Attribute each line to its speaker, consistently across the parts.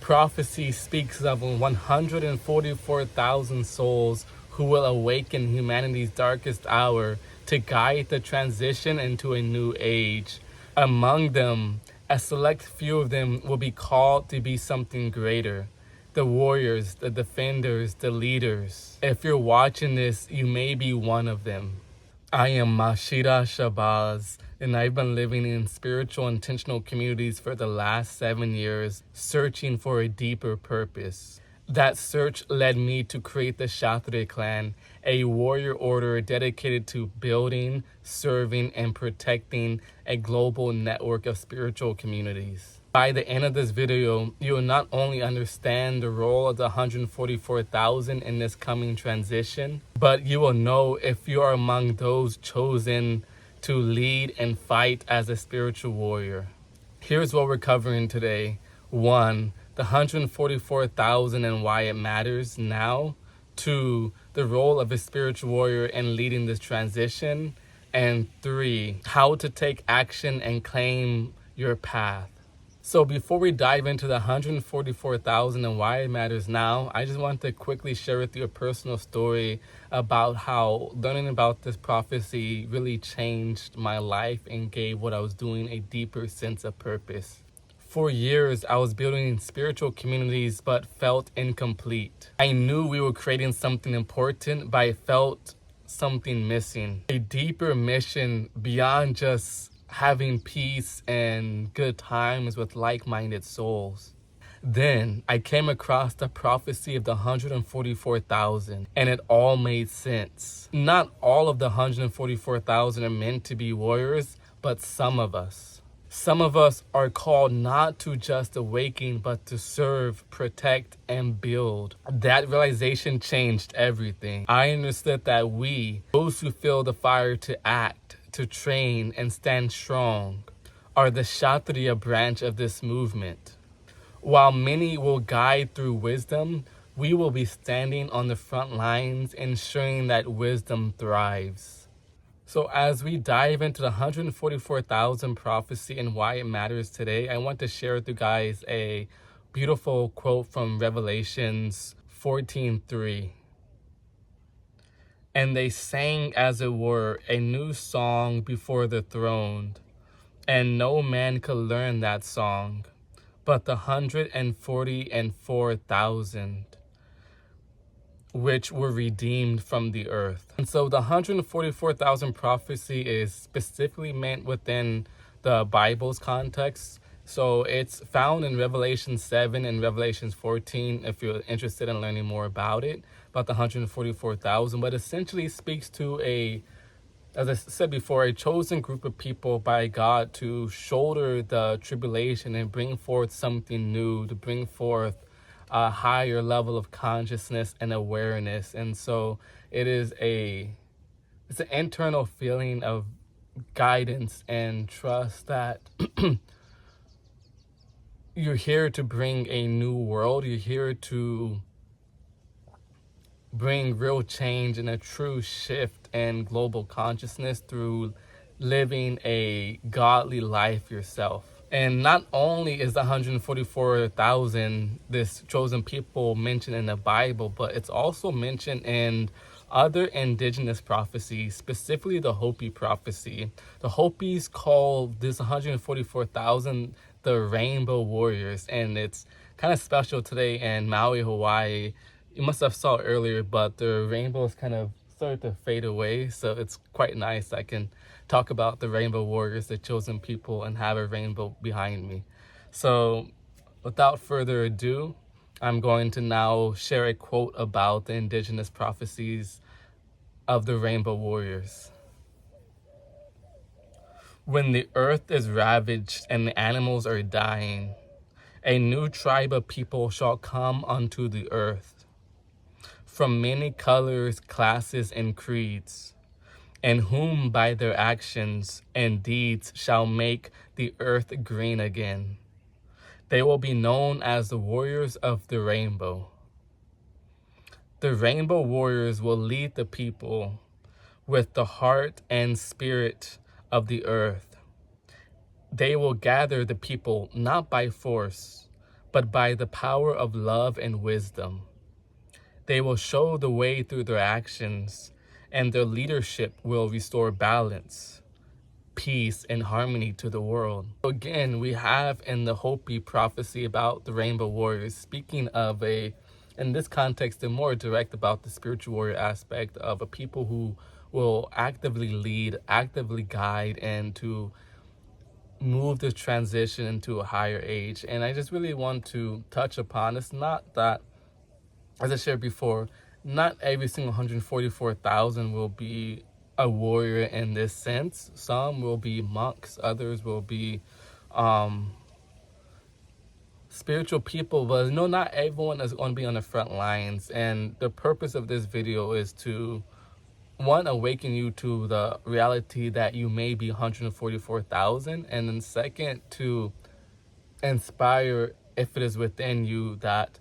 Speaker 1: prophecy speaks of 144,000 souls who will awaken humanity's darkest hour to guide the transition into a new age. Among them, a select few of them will be called to be something greater. The warriors, the defenders, the leaders. If you're watching this, you may be one of them. I am Mashida Shabazz, and I've been living in spiritual intentional communities for the last 7 years, searching for a deeper purpose. That search led me to create the Kshatriya clan, a warrior order dedicated to building, serving, and protecting a global network of spiritual communities. By the end of this video, you will not only understand the role of the 144,000 in this coming transition, but you will know if you are among those chosen to lead and fight as a spiritual warrior. Here's what we're covering today. 1. The 144,000 and why it matters now. 2. The role of a spiritual warrior in leading this transition. And 3. How to take action and claim your path. So before we dive into the 144,000 and why it matters now, I just want to quickly share with you a personal story about how learning about this prophecy really changed my life and gave what I was doing a deeper sense of purpose. For years, I was building spiritual communities but felt incomplete. I knew we were creating something important, but I felt something missing. A deeper mission beyond just having peace and good times with like-minded souls. Then I came across the prophecy of the 144,000, and it all made sense. Not all of the 144,000 are meant to be warriors, but some of us. Some of us are called not to just awaken, but to serve, protect, and build. That realization changed everything. I understood that we, those who feel the fire to act, to train, and stand strong, are the Kshatriya branch of this movement. While many will guide through wisdom, we will be standing on the front lines, ensuring that wisdom thrives. So as we dive into the 144,000 prophecy and why it matters today, I want to share with you guys a beautiful quote from Revelations 14:3. And they sang, as it were, a new song before the throne, and no man could learn that song, but the 144,000 which were redeemed from the earth. And so the 144,000 prophecy is specifically meant within the Bible's context. So it's found in Revelation 7 and Revelation 14 if you're interested in learning more about it, about the 144,000. But essentially speaks to as I said before, a chosen group of people by God to shoulder the tribulation and bring forth something new, to bring forth a higher level of consciousness and awareness. And so it's an internal feeling of guidance and trust that you're here to bring a new world. You're here to bring real change and a true shift in global consciousness through living a godly life yourself. And not only is the 144,000 this chosen people mentioned in the Bible, but it's also mentioned in other indigenous prophecies, specifically the Hopi prophecy. The Hopis call this 144,000 the Rainbow Warriors, and it's kind of special today in Maui, Hawaii. You must have saw it earlier, but the rainbows kind of started to fade away, so it's quite nice. I can talk about the Rainbow Warriors, the chosen people, and have a rainbow behind me. So without further ado, I'm going to now share a quote about the indigenous prophecies of the Rainbow Warriors. When the earth is ravaged and the animals are dying, a new tribe of people shall come unto the earth, from many colors, classes, and creeds, and whom by their actions and deeds shall make the earth green again. They will be known as the warriors of the rainbow. The Rainbow Warriors will lead the people with the heart and spirit of the earth. They will gather the people not by force, but by the power of love and wisdom. They will show the way through their actions, and their leadership will restore balance, peace, and harmony to the world. Again, we have in the Hopi prophecy about the Rainbow Warriors, speaking of in this context, they're more direct about the spiritual warrior aspect of a people who will actively lead, actively guide, and to move the transition into a higher age. And I just really want to touch upon, it's not that, as I shared before, not every single 144,000 will be a warrior in this sense. Some will be monks, others will be spiritual people, but no, not everyone is going to be on the front lines. And the purpose of this video is to, one, awaken you to the reality that you may be 144,000, and then second, to inspire, if it is within you, that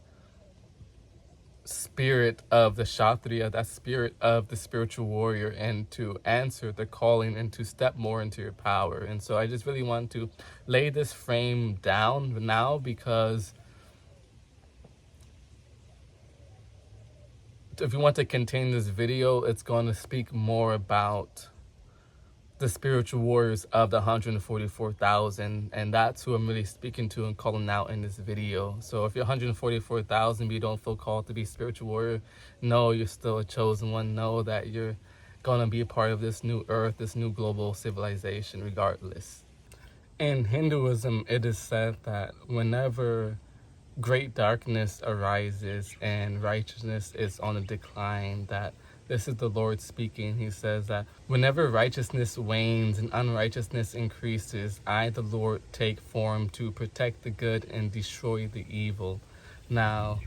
Speaker 1: spirit of the Kshatriya, that spirit of the spiritual warrior, and to answer the calling and to step more into your power. And so I just really want to lay this frame down now, because if you want to continue this video, it's going to speak more about the spiritual warriors of the 144,000, and that's who I'm really speaking to and calling out in this video. So if you're 144,000 but you don't feel called to be a spiritual warrior, know you're still a chosen one. Know that you're going to be a part of this new earth, this new global civilization regardless. In Hinduism, it is said that whenever great darkness arises and righteousness is on a decline, that this is the Lord speaking. He says that whenever righteousness wanes and unrighteousness increases, I, the Lord, take form to protect the good and destroy the evil. Now,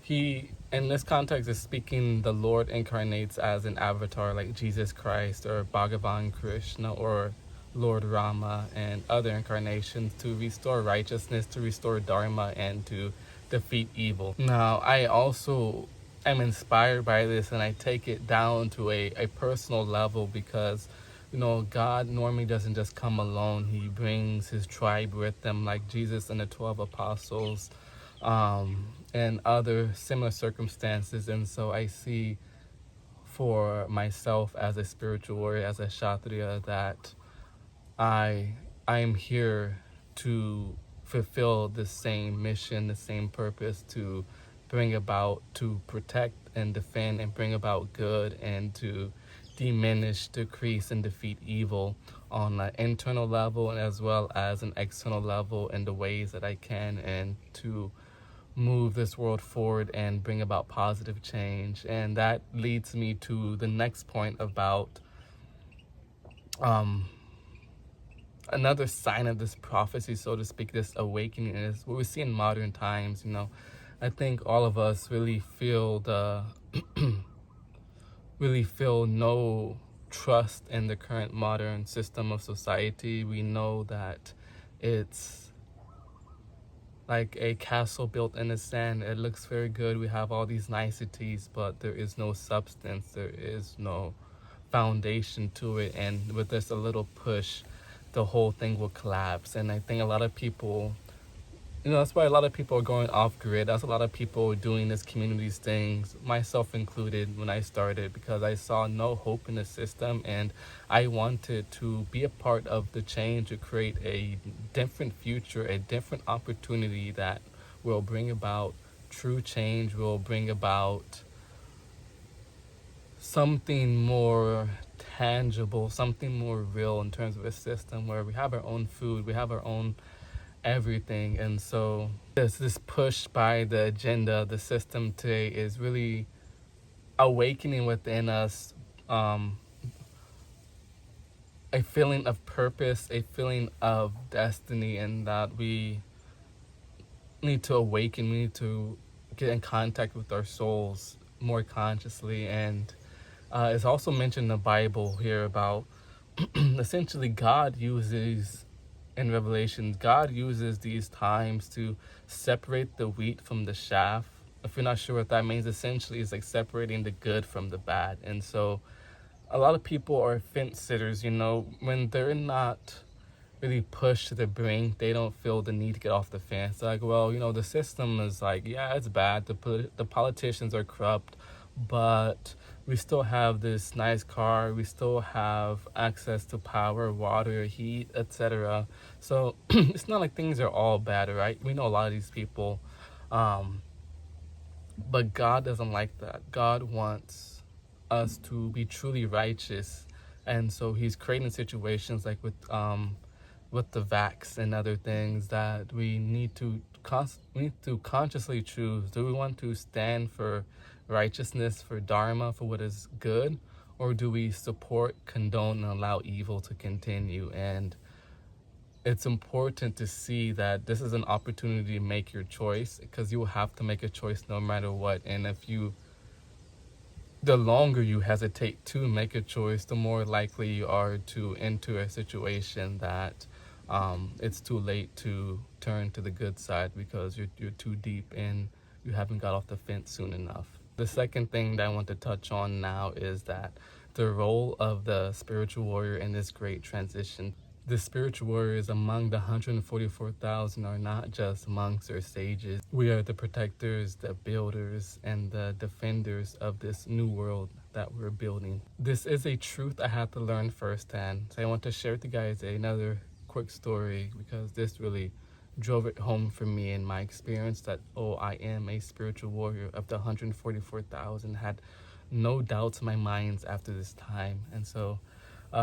Speaker 1: he, in this context, is speaking, the Lord incarnates as an avatar like Jesus Christ or Bhagavan Krishna or Lord Rama and other incarnations to restore righteousness, to restore Dharma, and to defeat evil. Now, I also am inspired by this, and I take it down to a personal level, because God normally doesn't just come alone. He brings his tribe with them, like Jesus and the 12 apostles, and other similar circumstances. And so I see for myself as a spiritual warrior, as a Kshatriya, that I am here to fulfill the same mission, the same purpose, to bring about, to protect and defend and bring about good, and to diminish, decrease, and defeat evil on an internal level and as well as an external level in the ways that I can, and to move this world forward and bring about positive change. And that leads me to the next point about another sign of this prophecy, so to speak, this awakening, is what we see in modern times. I think all of us really feel really feel no trust in the current modern system of society. We know that it's like a castle built in the sand. It looks very good. We have all these niceties, but there is no substance. There is no foundation to it. And with just a little push, the whole thing will collapse. And I think a lot of people, that's why a lot of people are going off grid. That's a lot of people doing this communities things, myself included, when I started, because I saw no hope in the system, and I wanted to be a part of the change, to create a different future, a different opportunity that will bring about true change, will bring about something more tangible, something more real in terms of a system where we have our own food, we have our own everything. And so this push by the agenda, the system today, is really awakening within us a feeling of purpose, a feeling of destiny, and that we need to awaken. We need to get in contact with our souls more consciously. And it's also mentioned in the Bible here about essentially God uses, in Revelation, God uses these times to separate the wheat from the chaff. If you're not sure what that means, essentially it's like separating the good from the bad. And so a lot of people are fence sitters, when they're not really pushed to the brink. They don't feel the need to get off the fence. They're like, well, the system is like, yeah, it's bad. The politicians are corrupt, but we still have this nice car. We still have access to power, water, heat, etc. So it's not like things are all bad, right? We know a lot of these people, but God doesn't like that. God wants us to be truly righteous, and so He's creating situations like with the vax and other things that we need to consciously choose. Do we want to stand for righteousness, for dharma, for what is good, or do we support, condone, and allow evil to continue? And it's important to see that this is an opportunity to make your choice, because you will have to make a choice no matter what. And the longer you hesitate to make a choice, the more likely you are to enter a situation that it's too late to turn to the good side, because you're too deep and you haven't got off the fence soon enough. The second thing that I want to touch on now is that the role of the spiritual warrior in this great transition. The spiritual warriors among the 144,000 are not just monks or sages. We are the protectors, the builders, and the defenders of this new world that we're building. This is a truth I had to learn firsthand. So I want to share with you guys another quick story, because this really drove it home for me in my experience that, I am a spiritual warrior of the 144,000. Had no doubts in my mind after this time. And so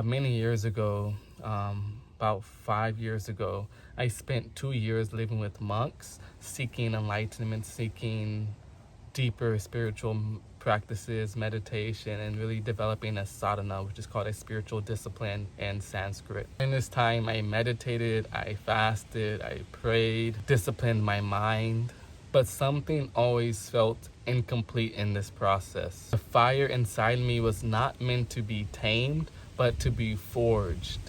Speaker 1: many years ago, about 5 years ago, I spent 2 years living with monks, seeking enlightenment, seeking deeper spiritual practices, meditation, and really developing a sadhana, which is called a spiritual discipline in Sanskrit. In this time, I meditated, I fasted, I prayed, disciplined my mind, but something always felt incomplete in this process. The fire inside me was not meant to be tamed, but to be forged.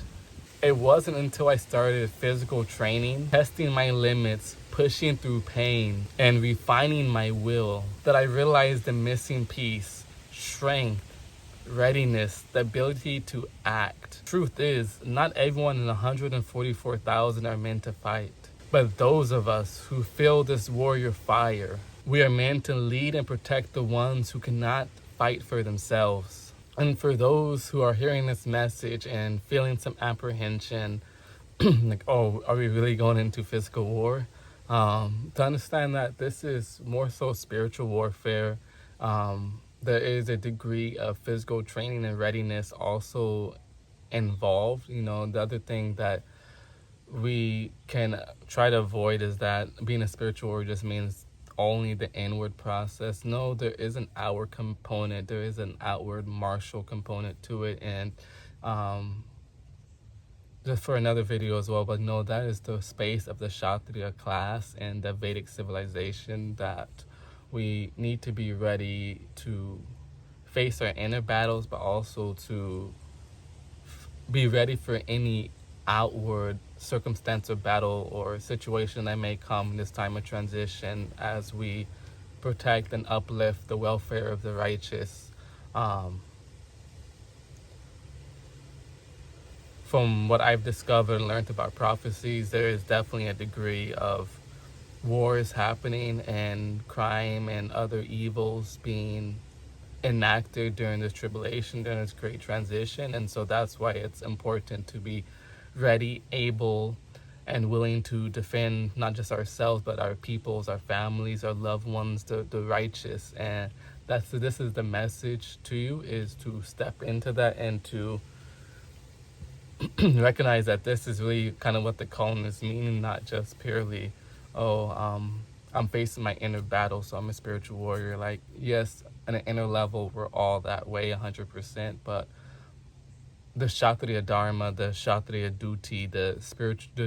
Speaker 1: It wasn't until I started physical training, testing my limits, pushing through pain, and refining my will that I realized the missing piece: strength, readiness, the ability to act. Truth is, not everyone in 144,000 are meant to fight, but those of us who feel this warrior fire, we are meant to lead and protect the ones who cannot fight for themselves. And for those who are hearing this message and feeling some apprehension, like, are we really going into physical war? To understand that this is more so spiritual warfare. There is a degree of physical training and readiness also involved. The other thing that we can try to avoid is that being a spiritual warrior just means only the inward process. No, there is an outward component. There is an outward martial component to it. And just for another video as well, but no, that is the space of the Kshatriya class and the Vedic civilization, that we need to be ready to face our inner battles, but also to be ready for any outward circumstance or battle or situation that may come in this time of transition, as we protect and uplift the welfare of the righteous. From what I've discovered and learned about prophecies, there is definitely a degree of wars happening and crime and other evils being enacted during this tribulation, during this great transition. And so that's why it's important to be ready, able, and willing to defend not just ourselves, but our peoples, our families, our loved ones, the righteous. And this is the message to you, is to step into that and to recognize that this is really kind of what the calling is meaning, not just purely, I'm facing my inner battle, so I'm a spiritual warrior. Like, yes, on an inner level, we're all that way 100%, but the Kshatriya Dharma, the Kshatriya duty, the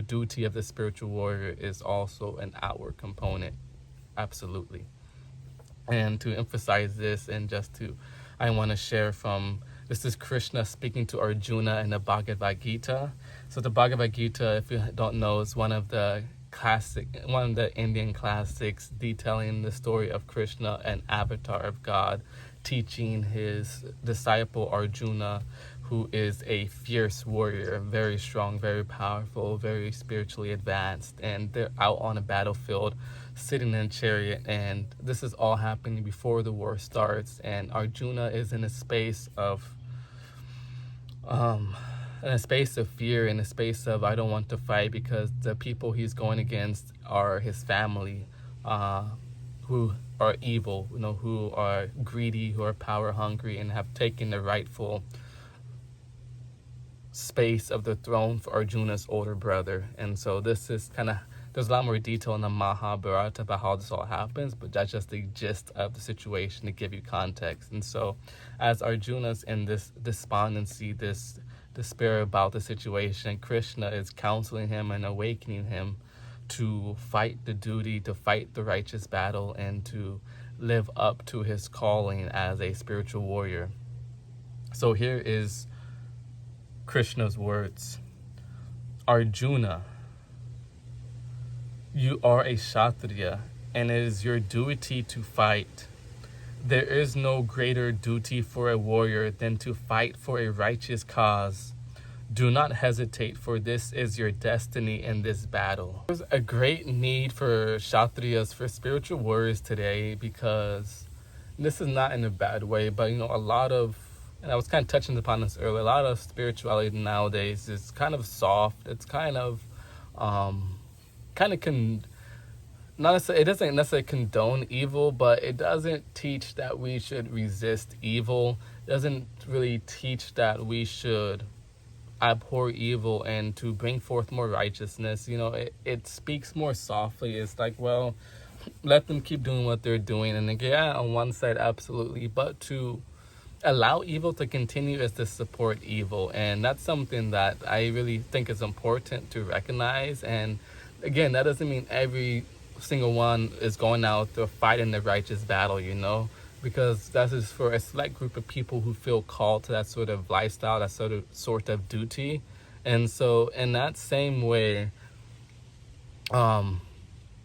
Speaker 1: duty of the spiritual warrior is also an outward component. Absolutely. And to emphasize this, and I want to share from, this is Krishna speaking to Arjuna in the Bhagavad Gita. So the Bhagavad Gita, if you don't know, is one of the Indian classics detailing the story of Krishna, an avatar of God, teaching his disciple Arjuna who is a fierce warrior, very strong, very powerful, very spiritually advanced, and they're out on a battlefield sitting in a chariot, and this is all happening before the war starts, and Arjuna is in a space of fear, in a space of I don't want to fight, because the people he's going against are his family, who are evil, who are greedy, who are power hungry, and have taken the rightful space of the throne for Arjuna's older brother. And so this is there's a lot more detail in the Mahabharata about how this all happens, but that's just the gist of the situation to give you context. And so as Arjuna's in this despondency, this despair about the situation, Krishna is counseling him and awakening him to fight the duty, to fight the righteous battle, and to live up to his calling as a spiritual warrior. So here is Krishna's words. Arjuna, you are a Kshatriya, and it is your duty to fight. There is no greater duty for a warrior than to fight for a righteous cause. Do not hesitate, for this is your destiny in this battle. There's a great need for Kshatriyas, for spiritual warriors today, because this is not in a bad way, but a lot of, and I was kind of touching upon this earlier, a lot of spirituality nowadays is kind of soft. It's kind of not necessarily, it doesn't necessarily condone evil, but it doesn't teach that we should resist evil. It doesn't really teach that we should abhor evil and to bring forth more righteousness. It speaks more softly. It's like, well, let them keep doing what they're doing. And again, on one side, absolutely, but to allow evil to continue is to support evil. And that's something that I really think is important to recognize. And again, that doesn't mean every single one is going out to fight in the righteous battle, because that is for a select group of people who feel called to that sort of lifestyle, that sort of duty. And so in that same way,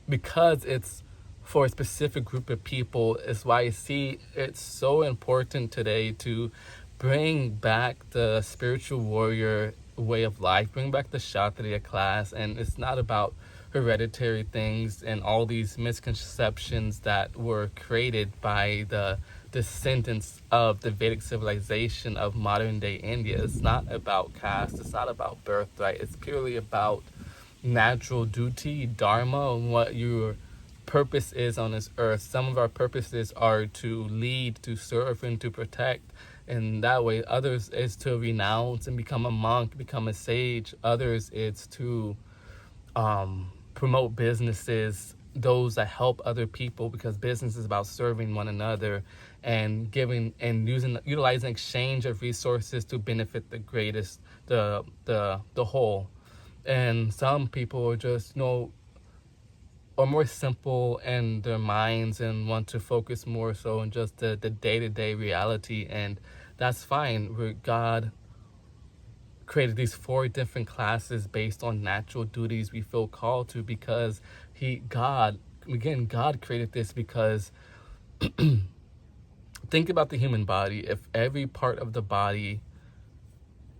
Speaker 1: because it's for a specific group of people, is why I see it's so important today to bring back the spiritual warrior way of life, bring back the Kshatriya class. And it's not about hereditary things and all these misconceptions that were created by the descendants of the Vedic civilization of modern day India. It's not about caste, it's not about birthright, it's purely about natural duty, dharma, and what your purpose is on this earth. Some of our purposes are to lead, to serve, and to protect. And that way, others is to renounce and become a monk, become a sage. Others it's to promote businesses, those that help other people, because business is about serving one another and giving and utilizing exchange of resources to benefit the greatest, the whole. And some people are just are more simple in their minds and want to focus more so on just the day-to-day reality, and that's fine. Where God created these 4 different classes based on natural duties we feel called to, because God created this because think about the human body. If every part of the body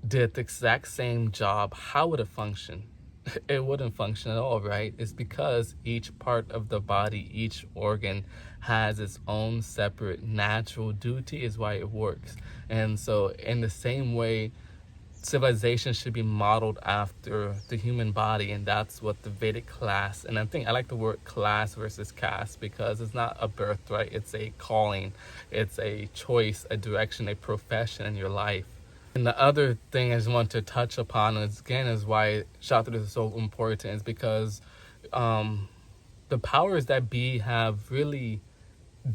Speaker 1: did the exact same job, how would it function? It wouldn't function at all, right? It's because each part of the body, each organ has its own separate natural duty, is why it works. And so in the same way, civilization should be modeled after the human body, and that's what the Vedic class, and I like the word class versus caste, because it's not a birthright, it's a calling, it's a choice, a direction, a profession in your life. And the other thing I just want to touch upon is why Kshatriya is so important, is because the powers that be have really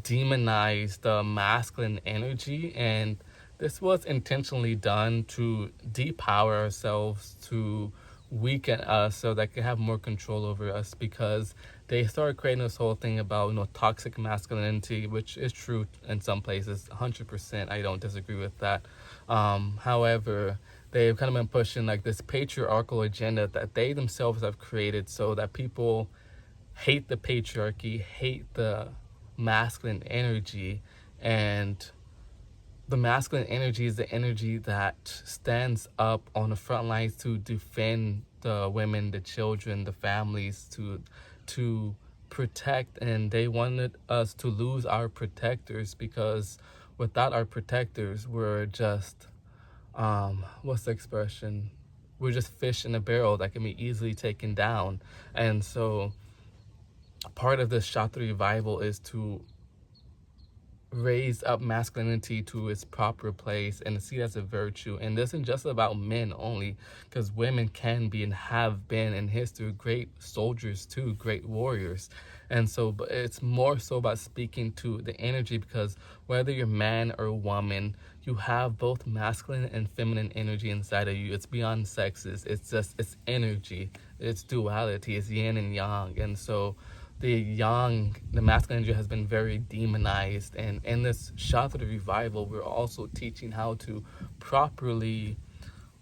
Speaker 1: demonized the masculine energy, and this was intentionally done to depower ourselves, to weaken us so they can have more control over us, because they started creating this whole thing about toxic masculinity, which is true in some places, 100%. I don't disagree with that. However, they've kind of been pushing like this patriarchal agenda that they themselves have created, so that people hate the patriarchy, hate the masculine energy, and the masculine energy is the energy that stands up on the front lines to defend the women, the children, the families, to protect. And they wanted us to lose our protectors, because without our protectors, we're just what's the expression? We're just fish in a barrel that can be easily taken down. And so part of this Kshatriya revival is to raise up masculinity to its proper place and to see it as a virtue. And this isn't just about men only, because women can be and have been in history great soldiers too, great warriors. And so, but it's more so about speaking to the energy, because whether you're man or woman, you have both masculine and feminine energy inside of you. It's beyond sexes. It's energy. It's duality. It's yin and yang. And so the masculine energy has been very demonized. And in this Kshatriya revival, we're also teaching how to properly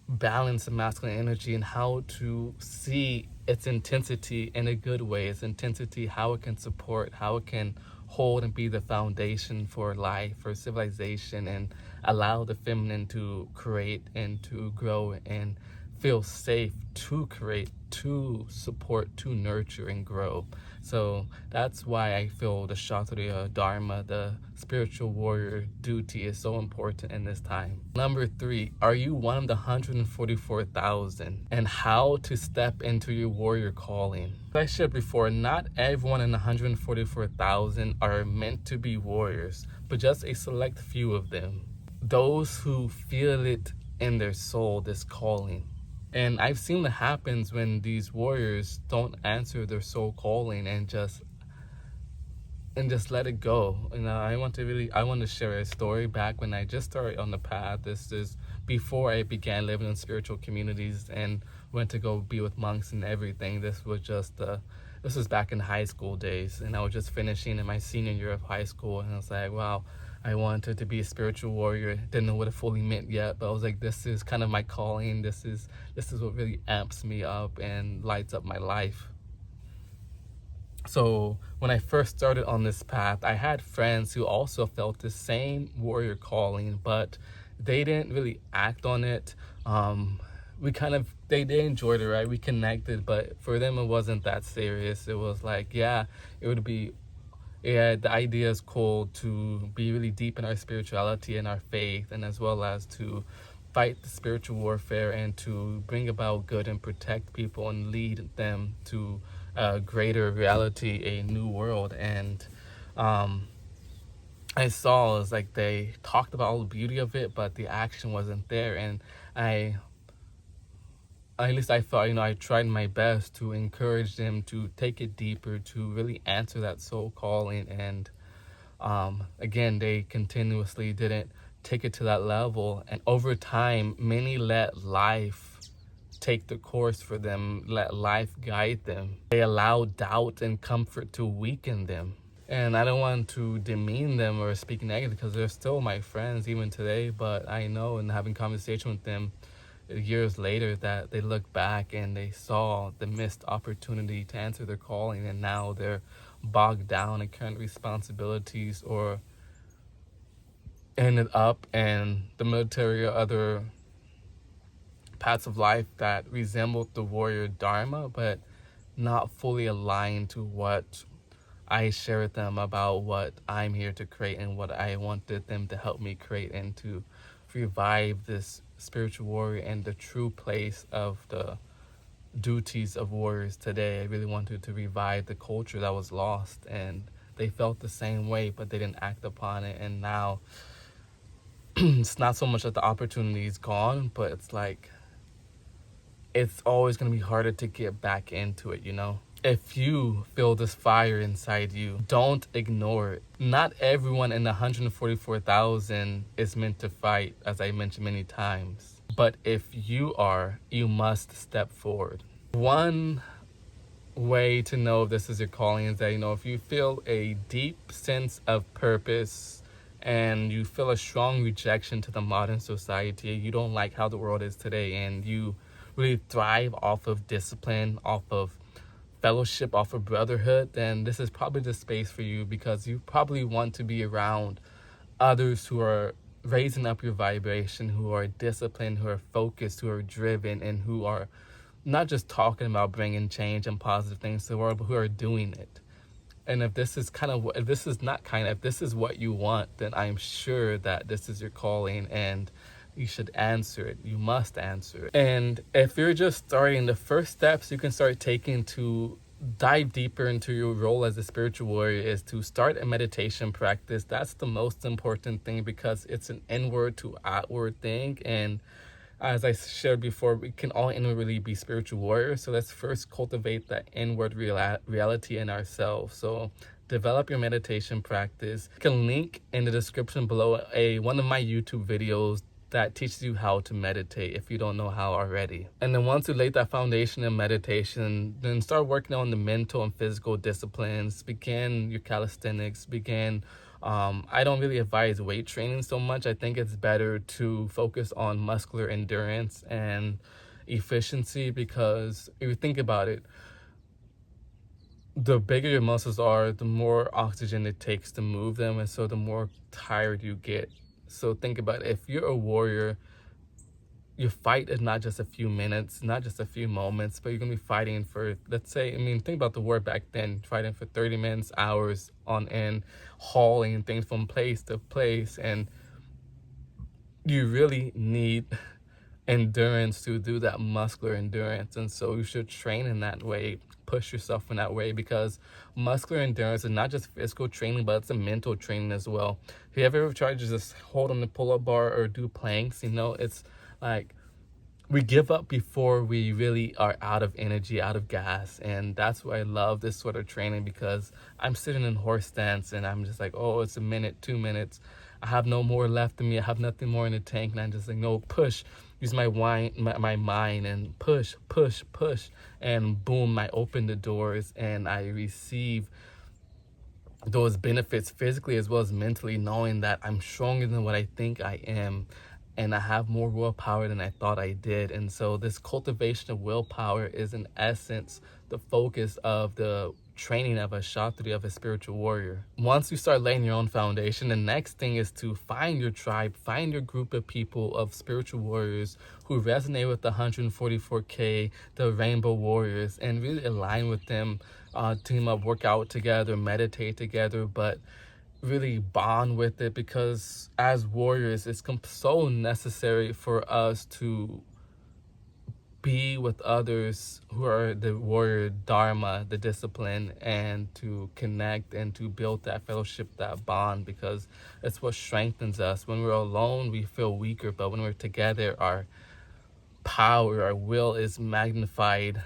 Speaker 1: balance the masculine energy and how to see its intensity in a good way. Its intensity, how it can support, how it can hold and be the foundation for life, for civilization, and allow the feminine to create and to grow and feel safe to create, to support, to nurture and grow. So that's why I feel the Kshatriya Dharma, the spiritual warrior duty, is so important in this time. Number 3, are you one of the 144,000? And how to step into your warrior calling. Like I said before, not everyone in the 144,000 are meant to be warriors, but just a select few of them. Those who feel it in their soul, this calling. And I've seen what happens when these warriors don't answer their soul calling and just let it go. I want to share a story back when I just started on the path. This is before I began living in spiritual communities and went to go be with monks and everything. This was back in high school days, and I was just finishing in my senior year of high school, and I was like, wow, I wanted to be a spiritual warrior. Didn't know what it fully meant yet, but I was like, this is kind of my calling. This is what really amps me up and lights up my life. So when I first started on this path, I had friends who also felt the same warrior calling, but they didn't really act on it. They enjoyed it, right? We connected, but for them it wasn't that serious. It was like, the idea is cool to be really deep in our spirituality and our faith, and as well as to fight the spiritual warfare and to bring about good and protect people and lead them to a greater reality, a new world. And I saw is like they talked about all the beauty of it, but the action wasn't there. And I thought, I tried my best to encourage them to take it deeper, to really answer that soul calling. And again, they continuously didn't take it to that level. And over time, many let life take the course for them, let life guide them. They allow doubt and comfort to weaken them. And I don't want to demean them or speak negative, because they're still my friends even today. But I know, in having conversation with them years later, that they look back and they saw the missed opportunity to answer their calling, and now they're bogged down in current responsibilities or ended up in the military or other paths of life that resembled the warrior dharma, but not fully aligned to what I share with them about what I'm here to create and what I wanted them to help me create, and to revive this spiritual warrior and the true place of the duties of warriors today. I really wanted to revive the culture that was lost, and they felt the same way, but they didn't act upon it. And now it's not so much that the opportunity is gone, but it's like it's always going to be harder to get back into it, If you feel this fire inside you, don't ignore it. Not everyone in the 144,000 is meant to fight, as I mentioned many times. But if you are, you must step forward. One way to know if this is your calling is that, if you feel a deep sense of purpose and you feel a strong rejection to the modern society, you don't like how the world is today, and you really thrive off of discipline, off of fellowship, off of brotherhood, then this is probably the space for you, because you probably want to be around others who are raising up your vibration, who are disciplined, who are focused, who are driven, and who are not just talking about bringing change and positive things to the world, but who are doing it. And if this is if this is what you want, then I'm sure that this is your calling, and you should answer it. You must answer it. And if you're just starting, the first steps you can start taking to dive deeper into your role as a spiritual warrior is to start a meditation practice. That's the most important thing, because it's an inward to outward thing. And as I shared before, we can all inwardly be spiritual warriors. So let's first cultivate that inward reality in ourselves. So develop your meditation practice. You can link in the description below one of my YouTube videos that teaches you how to meditate if you don't know how already. And then once you lay that foundation in meditation, then start working on the mental and physical disciplines. Begin your calisthenics, I don't really advise weight training so much. I think it's better to focus on muscular endurance and efficiency, because if you think about it, the bigger your muscles are, the more oxygen it takes to move them, and so the more tired you get. So think about it. If you're a warrior, your fight is not just a few minutes, not just a few moments, but you're going to be fighting for, think about the war back then, fighting for 30 minutes, hours on end, hauling things from place to place. And you really need endurance to do that, muscular endurance. And so you should train in that way, push yourself in that way, because muscular endurance is not just physical training, but it's a mental training as well. If you ever tried to just hold on the pull-up bar or do planks, it's like we give up before we really are out of energy, out of gas. And that's why I love this sort of training, because I'm sitting in horse stance and I'm just like, oh, it's a minute, 2 minutes, I have no more left in me, I have nothing more in the tank, and I'm just like, no, push, use my mind and push, and boom, I open the doors and I receive those benefits physically as well as mentally, knowing that I'm stronger than what I think I am, and I have more willpower than I thought I did. And so this cultivation of willpower is in essence the focus of the training of a Kshatriya, of a spiritual warrior. Once you start laying your own foundation, the next thing is to find your tribe, find your group of people, of spiritual warriors who resonate with the 144K, the Rainbow Warriors, and really align with them, team up, work out together, meditate together, but really bond with it, because as warriors, it's so necessary for us to be with others who are the warrior dharma, the discipline, and to connect and to build that fellowship, that bond, because it's what strengthens us. When we're alone, we feel weaker, but when we're together, our power, our will is magnified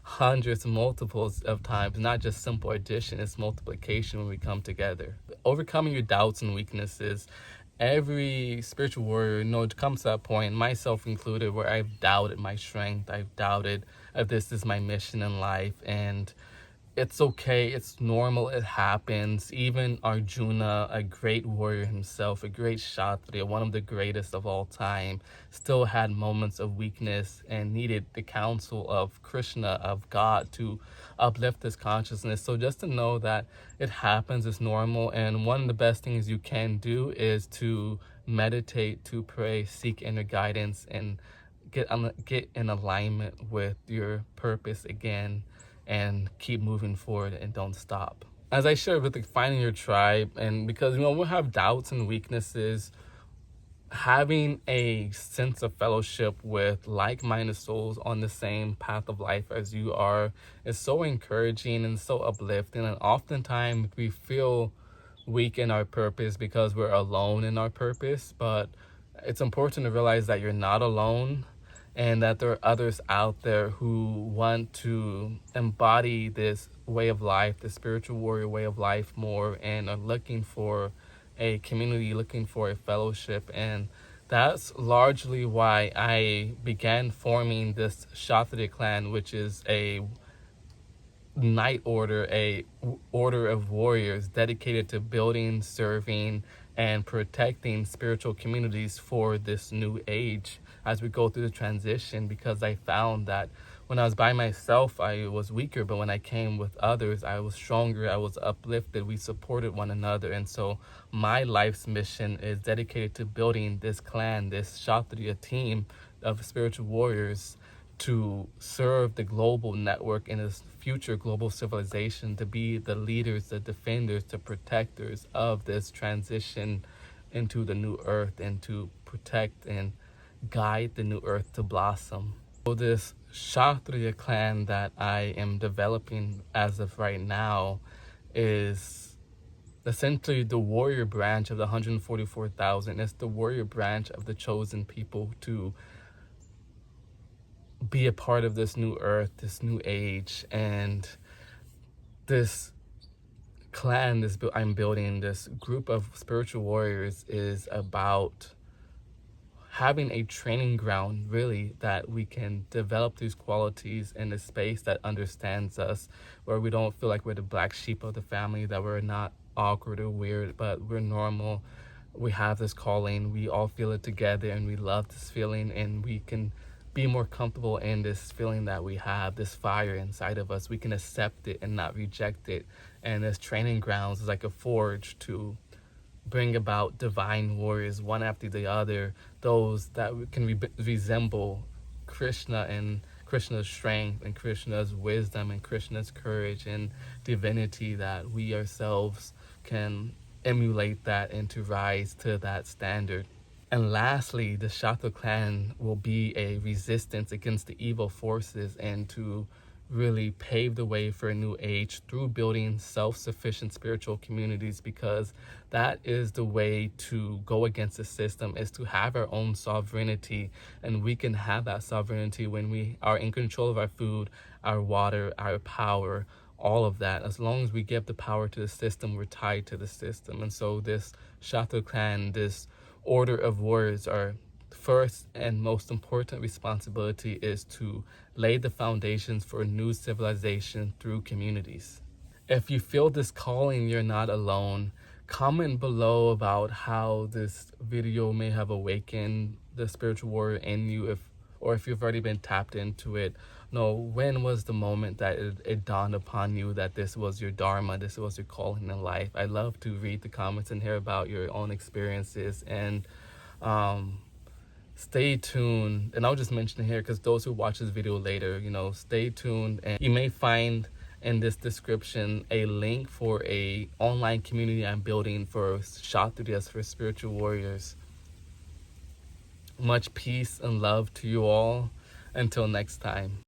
Speaker 1: hundreds, multiples of times. Not just simple addition, it's multiplication when we come together. Overcoming your doubts and weaknesses. Every spiritual warrior, comes to that point, myself included, where I've doubted my strength. I've doubted if this is my mission in life, and it's okay. It's normal. It happens. Even Arjuna, a great warrior himself, a great Kshatriya, one of the greatest of all time, still had moments of weakness and needed the counsel of Krishna, of God, to uplift his consciousness. So just to know that it happens is normal. And one of the best things you can do is to meditate, to pray, seek inner guidance, and get in alignment with your purpose again, and keep moving forward and don't stop. As I shared with finding your tribe, and because we'll have doubts and weaknesses, having a sense of fellowship with like-minded souls on the same path of life as you are is so encouraging and so uplifting. And oftentimes we feel weak in our purpose because we're alone in our purpose, but it's important to realize that you're not alone, and that there are others out there who want to embody this way of life, the spiritual warrior way of life more, and are looking for a community, looking for a fellowship. And that's largely why I began forming this Kshatriya clan, which is a knight order, a order of warriors dedicated to building, serving, and protecting spiritual communities for this new age as we go through the transition, because I found that when I was by myself, I was weaker, but when I came with others, I was stronger, I was uplifted, we supported one another. And so my life's mission is dedicated to building this clan, this Kshatriya team of spiritual warriors to serve the global network in this future global civilization, to be the leaders, the defenders, the protectors of this transition into the new earth, and to protect and guide the new earth to blossom. So this Kshatriya clan that I am developing as of right now is essentially the warrior branch of the 144,000. It's the warrior branch of the chosen people to be a part of this new earth, this new age. And this clan, I'm building, this group of spiritual warriors, is about having a training ground, really, that we can develop these qualities in a space that understands us, where we don't feel like we're the black sheep of the family, that we're not awkward or weird, but we're normal. We have this calling, we all feel it together, and we love this feeling, and we can be more comfortable in this feeling that we have, this fire inside of us. We can accept it and not reject it. And this training grounds is like a forge to bring about divine warriors, one after the other, those that can resemble Krishna and Krishna's strength and Krishna's wisdom and Krishna's courage and divinity, that we ourselves can emulate that and to rise to that standard. And lastly, the Kshatriya clan will be a resistance against the evil forces, and to really pave the way for a new age through building self-sufficient spiritual communities, because that is the way to go against the system, is to have our own sovereignty. And we can have that sovereignty when we are in control of our food, our water, our power, all of that. As long as we give the power to the system, we're tied to the system. And so this Kshatriya clan, this order of warriors, our first and most important responsibility is to lay the foundations for a new civilization through communities. If you feel this calling, you're not alone. Comment below about how this video may have awakened the spiritual warrior in you, or if you've already been tapped into it. No, when was the moment that it dawned upon you that this was your dharma, this was your calling in life? I love to read the comments and hear about your own experiences. And stay tuned. And I'll just mention here, because those who watch this video later, stay tuned, and you may find in this description a link for a online community I'm building for Kshatriyas, for spiritual warriors. Much peace and love to you all. Until next time.